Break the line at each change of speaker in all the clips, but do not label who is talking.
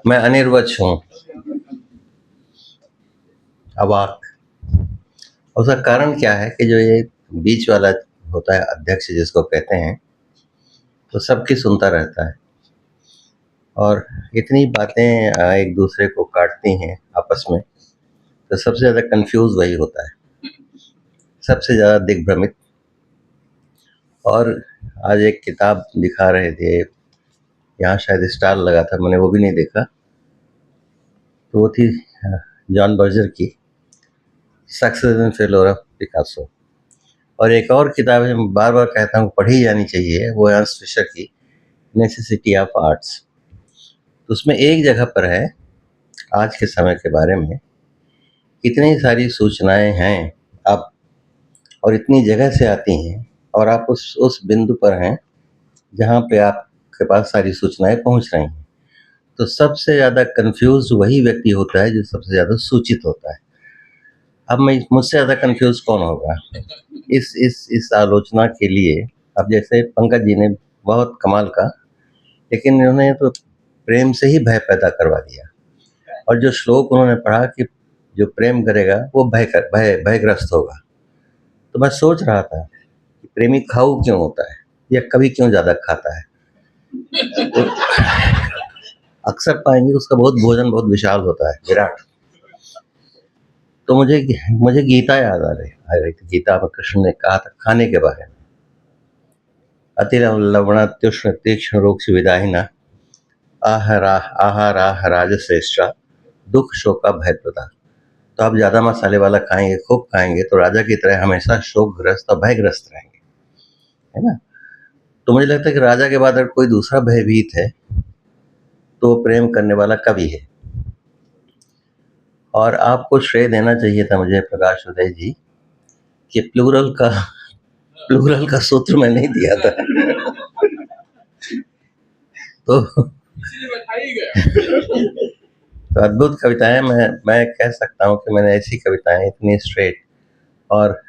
मैं अनिर्वच हूँ, अवाक। उसका कारण क्या है कि जो ये बीच वाला होता है अध्यक्ष जिसको कहते हैं, तो सबकी सुनता रहता है और इतनी बातें एक दूसरे को काटती हैं आपस में, तो सबसे ज़्यादा कंफ्यूज वही होता है, सबसे ज़्यादा दिग्भ्रमित। और आज एक किताब दिखा रहे थे, यहाँ शायद स्टार लगा था, मैंने वो भी नहीं देखा, तो वो थी जॉन बर्जर की success and failure of Picasso. और एक और किताब है, मैं बार बार कहता हूँ पढ़ी जानी चाहिए, वो है फिशर की नेसेसिटी ऑफ आर्ट्स। तो उसमें एक जगह पर है आज के समय के बारे में, इतनी सारी सूचनाएं हैं अब और इतनी जगह से आती हैं, और आप उस बिंदु पर हैं जहाँ पे आपके पास सारी सूचनाएं पहुँच रही हैं। तो सबसे ज़्यादा कंफ्यूज वही व्यक्ति होता है जो सबसे ज़्यादा सूचित होता है। अब मैं मुझसे ज़्यादा कंफ्यूज कौन होगा इस आलोचना के लिए। अब जैसे पंकज जी ने बहुत कमाल का, लेकिन इन्होंने तो प्रेम से ही भय पैदा करवा दिया। और जो श्लोक उन्होंने पढ़ा कि जो प्रेम करेगा वो भयग्रस्त होगा, तो मैं सोच रहा था कि प्रेमी खाऊ क्यों होता है या कभी क्यों ज़्यादा खाता है। तो अक्सर पाएंगे उसका भोजन बहुत विशाल होता है, विराट। तो मुझे गीता याद आ रही थी। गीता में कृष्ण ने कहा था खाने के बारे में, अति लवणात्युष्ण तीक्ष्ण रोग विदाहिना आहाराह राजश्रेष्ठा दुख शोका भय प्रदा। तो आप ज़्यादा मसाले वाला खाएंगे, खूब खाएंगे, तो राजा की तरह हमेशा शोकग्रस्त और भयग्रस्त रहेंगे, है ना। तो मुझे लगता है कि राजा के बाद अगर कोई दूसरा भयभीत है तो प्रेम करने वाला कवि है। और आपको श्रेय देना चाहिए था मुझे, प्रकाश उदय जी, कि प्लूरल का सूत्र मैं नहीं दिया था। तो तो अद्भुत कविताएं, मैं कह सकता हूँ कि मैंने ऐसी कविताएं इतनी स्ट्रेट और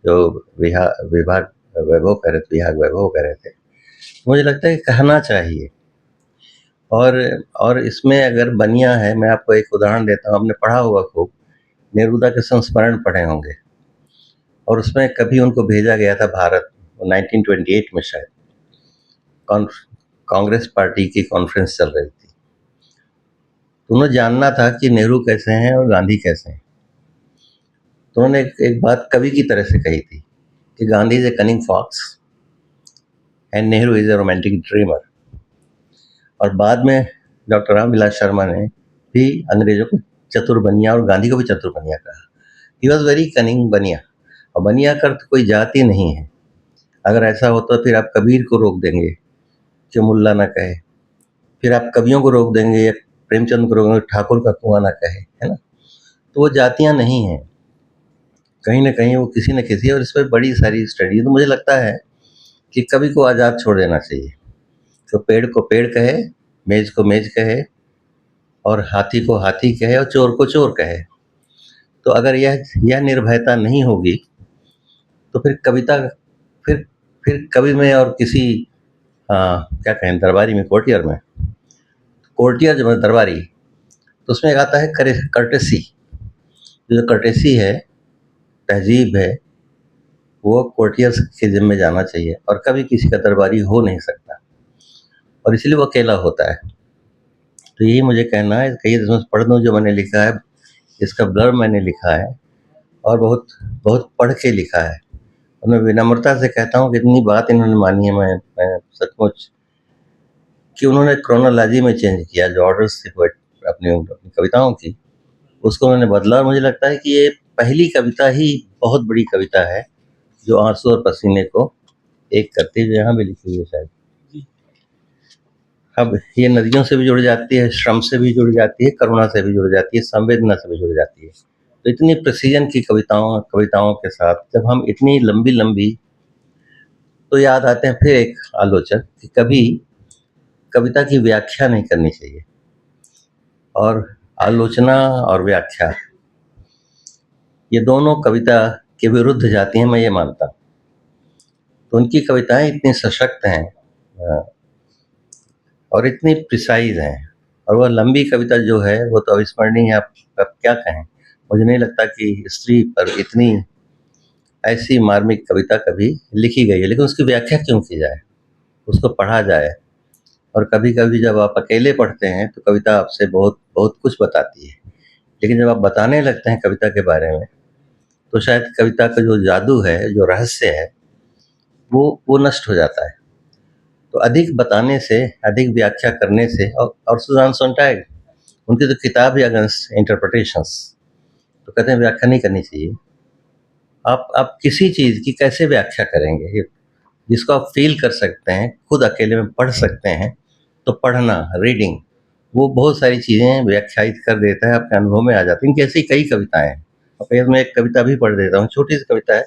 जो विभाग वैभव कह रहे थे, मुझे लगता है कि कहना चाहिए। और इसमें अगर बनिया है, मैं आपको एक उदाहरण देता हूँ, हमने पढ़ा होगा खूब, नेरुदा के संस्मरण पढ़े होंगे, और उसमें कभी उनको भेजा गया था भारत 1928 में शायद, कांग्रेस पार्टी की कॉन्फ्रेंस चल रही थी। तो उन्हें जानना था कि नेहरू कैसे हैं और गांधी कैसे हैं। तो उन्होंने एक बात कवि की तरह से कही थी कि Gandhi is a cunning fox and Nehru is a romantic dreamer. और बाद में डॉक्टर रामविलास शर्मा ने भी अंग्रेजों को चतुर बनिया और गांधी को भी चतुर बनिया कहा। ही वॉज वेरी कनिंग बनिया। और बनिया का अर्थ कोई जाति नहीं है। अगर ऐसा हो तो फिर आप कबीर को रोक देंगे कि मुल्ला ना कहे, फिर आप कवियों को रोक देंगे या प्रेमचंद को रोक देंगे ठाकुर का कुआं ना कहे, है ना। तो वो जातियां नहीं हैं, कहीं ना कहीं वो किसी न किसी, और इस पर बड़ी सारी स्टडी। तो मुझे लगता है कि कवि को आज़ाद छोड़ देना चाहिए। तो पेड़ को पेड़ कहे, मेज को मेज कहे, और हाथी को हाथी कहे, और चोर को चोर कहे। तो अगर यह निर्भयता नहीं होगी तो फिर कविता, फिर फिर कवि में और किसी क्या कहें, दरबारी में, कोर्टियर जब है दरबारी, तो उसमें एक आता है कर्टेसी। जो कर्टेसी है, तहजीब है, वो कोर्टियर्स के जिम्मे जाना चाहिए, और कभी किसी का दरबारी हो नहीं सकता, और इसलिए वो अकेला होता है। तो यही मुझे कहना है, कई इसमें पढ़ दूँ जो मैंने लिखा है, इसका ब्लर मैंने लिखा है, और बहुत बहुत पढ़ के लिखा है। और मैं विनम्रता से कहता हूँ कि इतनी बात इन्होंने मानी है, मैं सचमुच, कि उन्होंने क्रोनोलॉजी में चेंज किया, जो ऑर्डर्स थी अपनी कविताओं की, उसको उन्होंने बदला। और मुझे लगता है कि ये पहली कविता ही बहुत बड़ी कविता है जो आंसू और पसीने को एक करती है, जो यहाँ भी लिखी हुई है शायद। अब ये नदियों से भी जुड़ जाती है, श्रम से भी जुड़ जाती है, करुणा से भी जुड़ जाती है, संवेदना से भी जुड़ जाती है। तो इतनी प्रिसीजन की कविताओं के साथ जब हम इतनी लंबी लंबी, तो याद आते हैं फिर एक आलोचक कि कभी कविता की व्याख्या नहीं करनी चाहिए, और आलोचना और व्याख्या ये दोनों कविता के विरुद्ध जाती हैं, मैं ये मानता हूँ। तो उनकी कविताएं इतनी सशक्त हैं, और इतनी प्रिसाइज हैं। और वह लंबी कविता जो है वो तो अविस्मरणीय है। आप क्या कहें। मुझे नहीं लगता कि स्त्री पर इतनी ऐसी मार्मिक कविता कभी लिखी गई है, लेकिन उसकी व्याख्या क्यों की जाए, उसको पढ़ा जाए। और कभी कभी जब आप अकेले पढ़ते हैं तो कविता आपसे बहुत बहुत कुछ बताती है, लेकिन जब आप बताने लगते हैं कविता के बारे में तो शायद कविता का जो जादू है, जो रहस्य है, वो नष्ट हो जाता है। तो अधिक बताने से, अधिक व्याख्या करने से, और सुजान सोंटैग, उनकी तो किताब ही अगेंस्ट इंटरप्रिटेशंस, तो कहते हैं व्याख्या नहीं करनी चाहिए। आप किसी चीज़ की कैसे व्याख्या करेंगे? जिसको आप फ़ील कर सकते हैं, खुद अकेले में पढ़ सकते हैं, तो पढ़ना, रीडिंग, वो बहुत सारी चीज़ें व्याख्यायित कर देता है, आपके अनुभव में आ जाती हैं। इनकी ऐसी कई कविताएँ हैं। अब फिर मैं एक कविता भी पढ़ देता हूँ, छोटी-सी कविता है,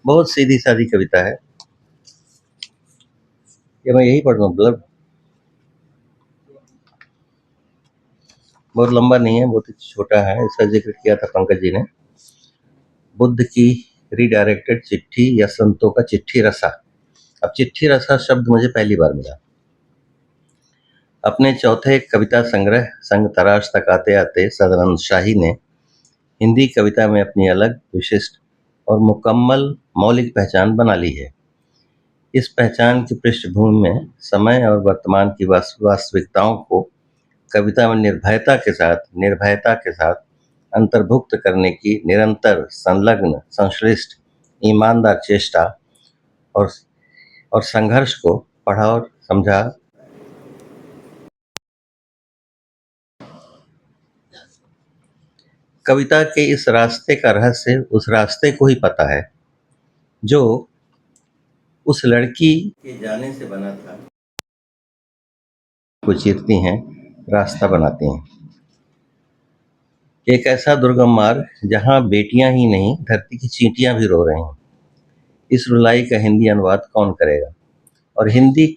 बहुत सीधी-सादी कविता है। ये मैं यही पढ़ रहा हूँ, मतलब बहुत लंबा नहीं है, बहुत ही छोटा है। इसका ज़िक्र किया था पंकज जी ने। बुद्ध की रीडायरेक्टेड चिट्ठी या संतों का चिट्ठी रसा। अब चिट्ठी रसा शब्द मुझे पहली बार मिला। अपने चौथे कविता संग्रह संग तराश तक आते-आते सदानंद शाही ने हिंदी कविता में अपनी अलग, विशिष्ट और मुकम्मल मौलिक पहचान बना ली है। इस पहचान की पृष्ठभूमि में समय और वर्तमान की वास्तविकताओं को कविता में निर्भयता के साथ अंतर्भुक्त करने की निरंतर, संलग्न, संश्लिष्ट, ईमानदार चेष्टा और संघर्ष को पढ़ा और समझा। कविता के इस रास्ते का रहस्य उस रास्ते को ही पता है जो उस लड़की के जाने से बना था, को चीरती हैं, रास्ता बनाती हैं। एक ऐसा दुर्गम मार्ग जहाँ बेटियां ही नहीं, धरती की चींटियां भी रो रही हैं। इस रुलाई का हिंदी अनुवाद कौन करेगा? और हिंदी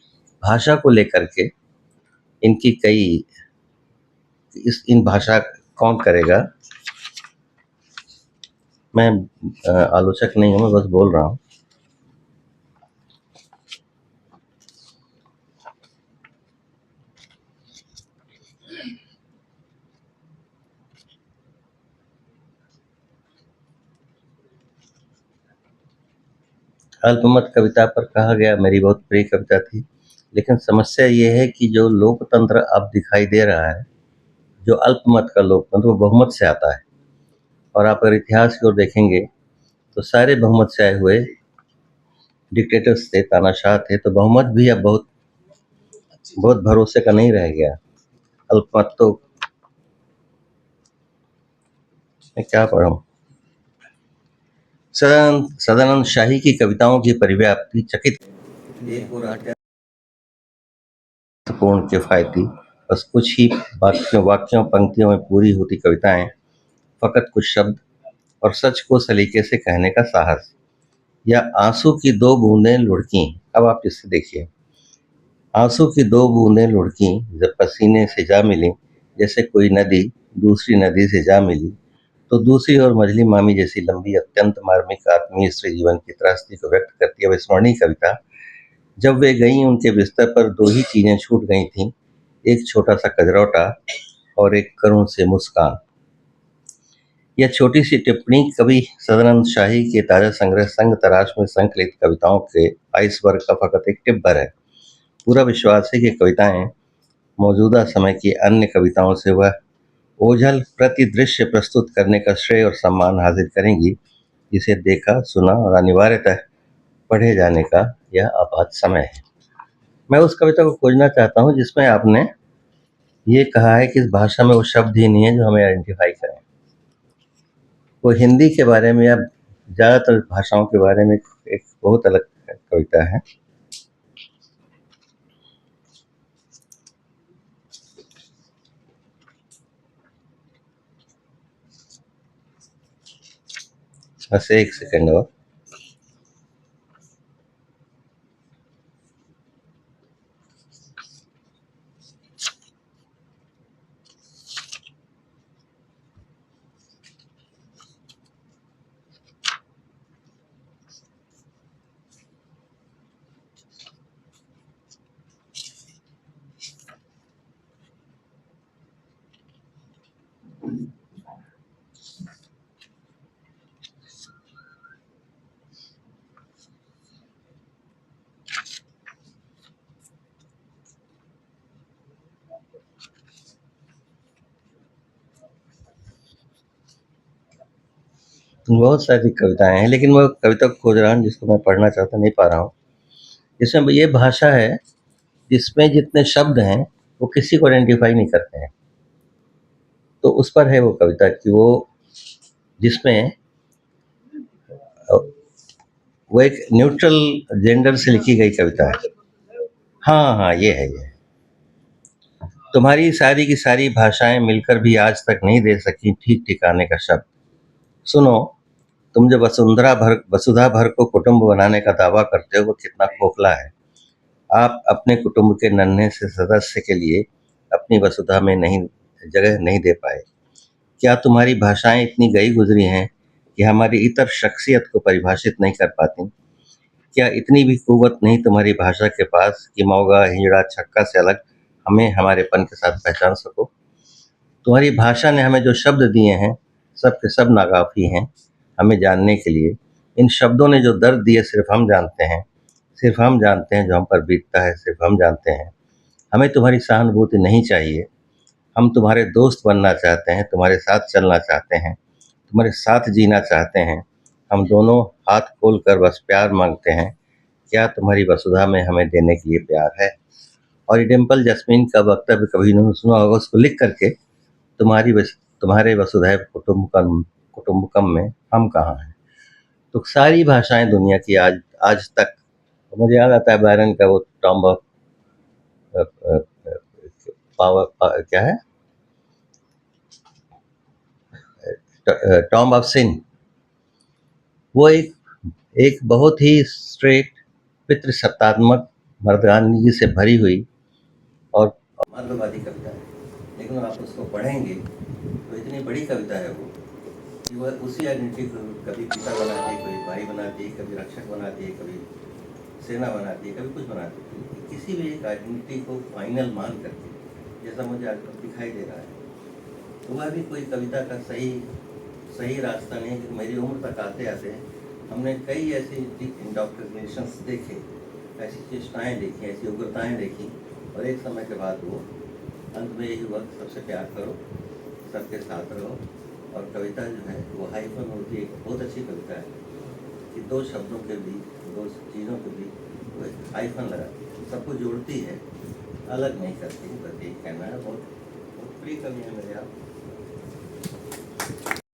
भाषा को लेकर के इनकी कई इस इन भाषा कौन करेगा? मैं आलोचक नहीं हूँ, मैं बस बोल रहा हूँ। अल्पमत कविता पर कहा गया मेरी बहुत प्रिय कविता थी, लेकिन समस्या ये है कि जो लोकतंत्र अब दिखाई दे रहा है, जो अल्पमत का लोकतंत्र, वो बहुमत से आता है। और आप अगर इतिहास की ओर देखेंगे तो सारे बहुमत से आए हुए डिक्टेटर्स थे, तानाशाह थे, तो बहुमत भी अब बहुत बहुत भरोसे का नहीं रह गया। अल्पमत तो मैं क्या पढ़ूं। सदानंद शाही की कविताओं की परिव्याप्ति चकित, एक और अर्थपूर्ण, किफायती, बस कुछ ही वाक्यों पंक्तियों में पूरी होती कविताएं, फकत कुछ शब्द और सच को सलीके से कहने का साहस। या आंसू की दो बूंदें लुढ़कीं। अब आप इससे देखिए, आंसू की दो बूंदें लुढ़कीं जब पसीने से जा मिली, जैसे कोई नदी दूसरी नदी से जा मिली, तो दूसरी ओर मजली मामी जैसी लंबी, अत्यंत मार्मिक आत्मीय स्त्री जीवन की त्रासदी को व्यक्त करती है अविस्मरणीय कविता। जब वे गईं उनके बिस्तर पर दो ही चीजें छूट गई थीं, एक छोटा सा कजरौटा और एक करुण से मुस्कान। यह छोटी सी टिप्पणी कवि सदानंद शाही के ताजा संग्रह संग तराश में संकलित कविताओं के आइसबर्ग का फकत एक टिप भर है। पूरा विश्वास है कि कविताएं मौजूदा समय की अन्य कविताओं से वह ओझल प्रतिदृश्य प्रस्तुत करने का श्रेय और सम्मान हासिल करेंगी, जिसे देखा, सुना और अनिवार्यतः पढ़े जाने का यह आपात समय है। मैं उस कविता को खोजना चाहता हूँ जिसमें आपने ये कहा है कि इस भाषा में वो शब्द ही नहीं है जो हमें आइडेंटिफाई करें। वो हिंदी के बारे में या ज़्यादातर भाषाओं के बारे में एक बहुत अलग कविता है। बस एक सेकंड और। बहुत सारी कविताएँ हैं, लेकिन मैं कविता को खोज रहा हूँ जिसको मैं पढ़ना चाहता नहीं पा रहा हूँ। इसमें ये भाषा है जिसमें जितने शब्द हैं, वो किसी को आइडेंटिफ़ाई नहीं करते हैं। तो उस पर है वो कविता कि वो जिसमें अ, वो एक न्यूट्रल जेंडर से लिखी गई कविता है। हाँ, हाँ, ये है, ये है। तुम्हारी सारी की सारी भाषाएँ मिलकर भी आज तक नहीं दे सकीं ठीक ठिकाने का शब्द। सुनो, तुम जो वसुधा भर को कुटुंब बनाने का दावा करते हो, वो कितना खोखला है। आप अपने कुटुंब के नन्हे से सदस्य के लिए अपनी वसुधा में नहीं जगह नहीं दे पाए। क्या तुम्हारी भाषाएँ इतनी गई गुज़री हैं कि हमारी इतर शख्सियत को परिभाषित नहीं कर पातीं? क्या इतनी भी क़ुव्वत नहीं तुम्हारी भाषा के पास कि मौगा, हिजड़ा, छक्का से अलग हमें हमारेपन के साथ पहचान सको? तुम्हारी भाषा ने हमें जो शब्द दिए हैं, सब के सब नाकाफ़ी हैं हमें जानने के लिए। इन शब्दों ने जो दर्द दिए सिर्फ़ हम जानते हैं, सिर्फ़ हम जानते हैं जो हम पर बीतता है, सिर्फ़ हम जानते हैं। हमें तुम्हारी सहानुभूति नहीं चाहिए, हम तुम्हारे दोस्त बनना चाहते हैं, तुम्हारे साथ चलना चाहते हैं, तुम्हारे साथ जीना चाहते हैं। हम दोनों हाथ खोल कर बस प्यार माँगते हैं। क्या तुम्हारी वसुधा में हमें देने के लिए प्यार है? और ये डिम्पल जैस्मीन का वक्तव्य कभी इन्होंने सुना होगा, उसको लिख कर के तुम्हारे वसुधैव कुटुम्बकम में हम कहाँ हैं? तो सारी भाषाएँ दुनिया की आज आज तक, तो मुझे याद आता है बायरन का वो टॉम्ब ऑफ अ अ अ, क्या है? Tomb of sin. वो एक एक बहुत ही स्ट्रेट पितृसत्तात्मक मर्दानगी से भरी हुई और मर्दवादी कविता है। लेकिन आप उसको पढ़ेंगे तो इतनी बड़ी कविता है वो कि वह उसी आइडेंटिटी को कभी पिता बनाती है, कभी भाई बनाती है, कभी रक्षक बनाती है, कभी सेना बनाती है, कभी कुछ बनाती है। किसी भी एक आइडेंटिटी को फाइनल मान करके, जैसा मुझे आज तक दिखाई दे रहा है, तो वह भी कोई कविता का सही सही रास्ता नहीं है। कि मेरी उम्र तक आते आते हमने कई ऐसे इंडोक्ट्रिनेशंस देखे, ऐसी चेष्टाएँ देखी, ऐसी उग्रताएँ देखी, और एक समय के बाद वो अंत में यही हुआ, सबसे प्यार करो, सबके साथ रहो। और कविता जो है वो हाइफन होती है। एक बहुत अच्छी कविता है कि दो शब्दों के बीच, दो चीज़ों के बीच वो एक हाइफन लगाती है, सबको जोड़ती है, अलग नहीं करती। बस यही कहना है। बहुत बहुत प्रिय कवि है मेरे आप।